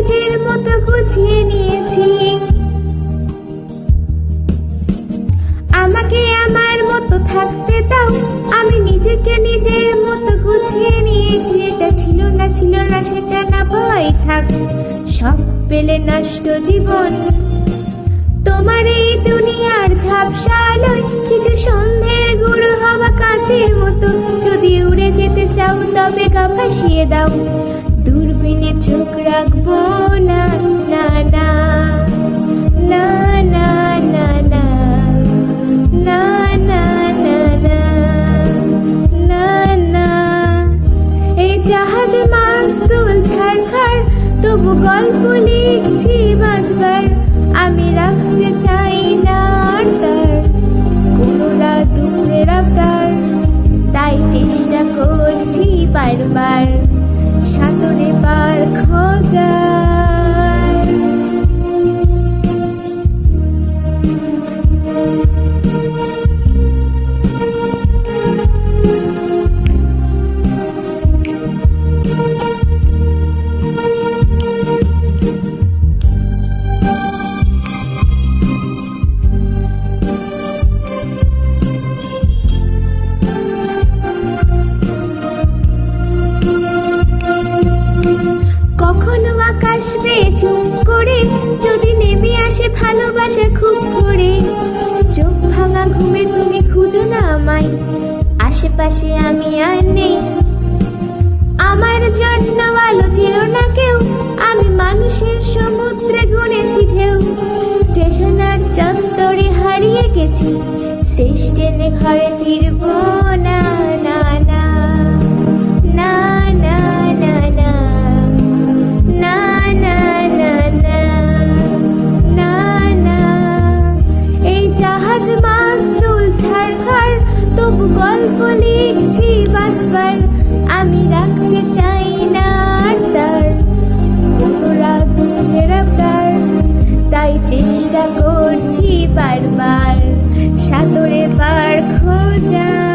নিজের মতো গুছিয়ে নিয়েছি। আমাকে আমার মতো থাকতে দাও, আমি নিজেকে নিজের মতো গুছিয়ে নিয়েছি। এটা ছিল না সেটা না ভয় থাক, সব পেলে নষ্ট জীবন। তোমার এই দুনিয়ার ঝাপসা আলোয় কিছু সন্ধ্যের গুঁড়ো হওয়া কাঁচের মতো। যদি উড়ে যেতে চাও তবে গা ভাসিয়ে দাও, দূরবীনে চোখ রাখবো না। না না না না না না না না না না না না। এই জাহাজ মাস্তুল ছাড়খার, তবু গল্প লিখছি বাঁচবার। আমি রাখতে চাই না আর তার কোনো রাত দুপুরের আবদার, তাই চেষ্টা করছি বারবার সাঁতরে পার খোঁজার। কখনো আকাশ বেয়ে চুপ করে যদি নেমে আসে ভালোবাসা খুব করে, চোখ ভাঙা ঘুমে তুমি খুঁজো না আমায়, আশেপাশে আমি আর নেই। আমার জন্য আলো ছিল না কেউ, আমি মানুষের সমুদ্রে গুনেছি ঢেউ। স্টেশন আর চত্বরে হারিয়ে গেছি, শেষ ট্রেনে ঘরে ফিরবো না। না না না না না না না না না না না না। এই জাহাজ মাস্তুল ছাড়খার, তবু গল্প লিখছি বাঁচবার। আমি রাখতে চাই না আর তার কোনো রাত দুপুরের আবদার, তাই চেষ্টা করছি বারবার সাঁতরে পার খোঁজার।